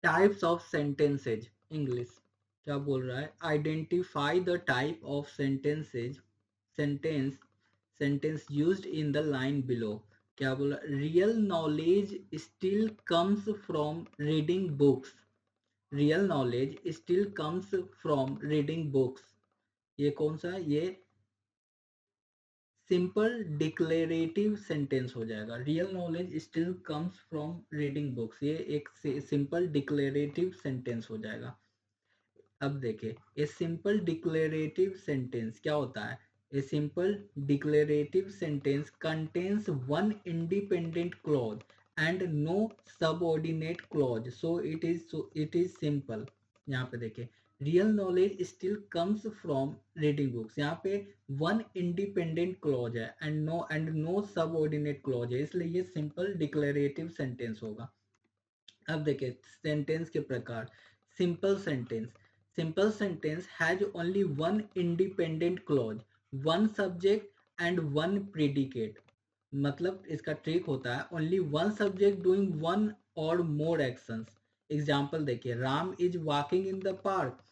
Types of sentences English क्या बोल रहा है, identify the type of sentences sentence sentence used in the line below. क्या बोला, real knowledge still comes from reading books, real knowledge still comes from reading books. ये कौन सा है, ये सिंपल डिक्लेरेटिव सेंटेंस हो जाएगा, real knowledge still comes from reading books, ये एक सिंपल डिक्लेरेटिव सेंटेंस हो जाएगा। अब देखिए, ए सिंपल डिक्लेरेटिव सेंटेंस क्या होता है, a simple declarative sentence contains one independent clause and no subordinate clause, so it is simple. यहाँ पे देखिए, real knowledge still comes from reading books, यहाँ पे वन इंडिपेंडेंट क्लॉज है एंड नो सबऑर्डिनेट क्लॉज है, इसलिए ये सिंपल डिक्लेरेटिव सेंटेंस होगा। अब देखिए सेंटेंस के प्रकार, simple sentence, simple sentence has only one independent clause, one subject and one predicate. मतलब इसका ट्रिक होता है, only one subject doing one और मोर एक्शंस। एग्जाम्पल देखिए, Ram is walking in the park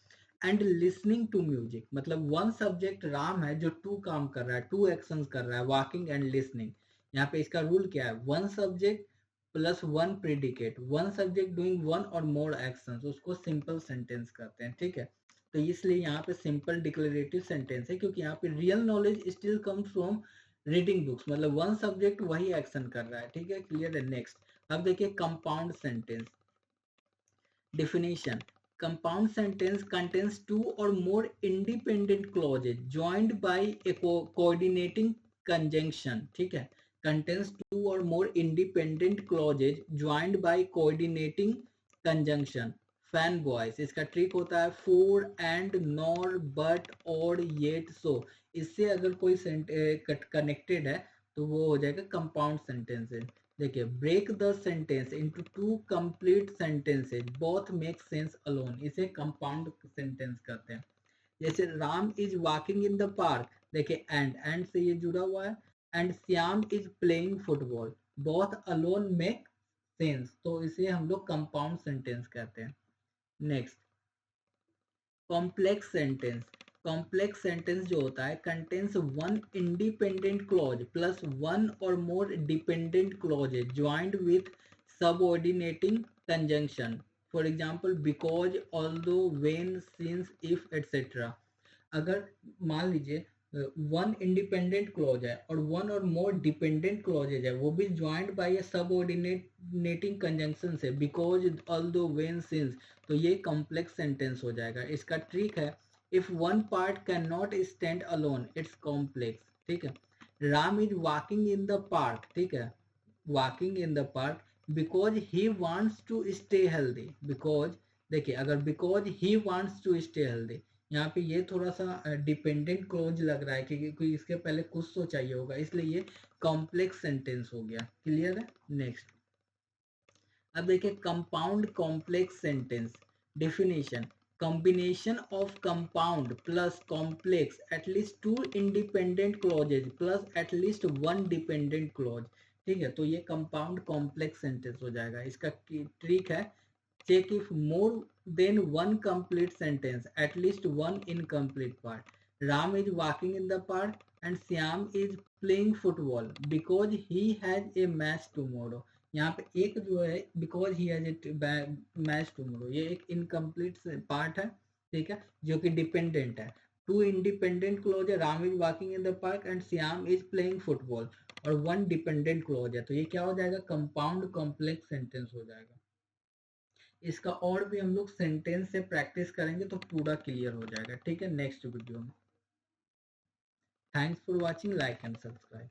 and listening to music, मतलब one subject Ram है जो to काम कर रहा है, टू एक्शंस कर रहा है, वॉकिंग एंड लिसनिंग। यहाँ पे इसका रूल क्या है, one subject plus one predicate, one subject doing one और मोर एक्शंस, उसको सिंपल सेंटेंस कहते हैं, ठीक है। तो इसलिए यहाँ पे सिंपल डिक्लेरेटिव सेंटेंस है, क्योंकि यहाँ पे real knowledge still comes from reading books, मतलब वन सब्जेक्ट वही एक्शन कर रहा है, ठीक है, क्लियर है। नेक्स्ट, अब देखिए compound sentence definition, compound sentence contains two or more independent clauses joined by a coordinating conjunction, ठीक है, contains two or more independent clauses joined by coordinating conjunction। Fan boys, इसका ट्रिक होता है for and nor but or yet so, इससे अगर कोई connected है तो वो हो जाएगा कंपाउंड सेंटेंसेस। देखिए, break the sentence into two complete sentences both make sense alone, इसे कंपाउंड सेंटेंस कहते हैं। जैसे Ram is walking in the park, देखिए एंड से ये जुड़ा हुआ है, and Shyam is playing football, both alone make sense, तो इसे हम लोग कंपाउंड सेंटेंस कहते हैं। Next, complex sentence, complex sentence जो होता है contains one independent clause plus one और more dependent clauses joined with subordinating conjunction. For example, because, although, when, since, if, etcetera. अगर मान लीजिए वन इंडिपेंडेंट क्लॉज है और वन और मोर डिपेंडेंट क्लॉजेज है, वो भी joined by a subordinating conjunction से, बिकॉज, ऑल्दो, व्हेन, सिंस, तो ये कॉम्प्लेक्स सेंटेंस हो जाएगा। इसका ट्रिक है, if one part can not stand alone it's complex, ठीक है। Ram is walking in the park, ठीक है, walking in the park because he wants to stay healthy, because, देखिए अगर because he wants to stay healthy, यहाँ पे ये थोड़ा सा डिपेंडेंट क्लोज लग रहा है, क्योंकि इसके पहले कुछ तो चाहिए होगा, इसलिए ये कॉम्प्लेक्स सेंटेंस हो गया, क्लियर है। नेक्स्ट, अब देखिए compound complex sentence definition, combination of compound plus complex at least two independent clauses plus at least one dependent clause, ठीक है, तो ये कंपाउंड कॉम्प्लेक्स सेंटेंस हो जाएगा। इसका ट्रिक है, check if more than one complete sentence, at least one incomplete part. Ram is walking in the park and Syam is playing football because he has a match tomorrow. यहाँ पे एक जो है because he has a match tomorrow, ये एक incomplete part है, ठीक है, जो कि डिपेंडेंट है। टू इंडिपेंडेंट क्लोज है, Ram is walking in the park and Shyam is playing football, और वन डिपेंडेंट क्लोज है, तो ये क्या हो जाएगा, कंपाउंड कॉम्प्लेक्स सेंटेंस हो जाएगा। इसका और भी हम लोग सेंटेंस से प्रैक्टिस करेंगे तो पूरा क्लियर हो जाएगा, ठीक है, नेक्स्ट वीडियो में। Thanks for watching, like and subscribe.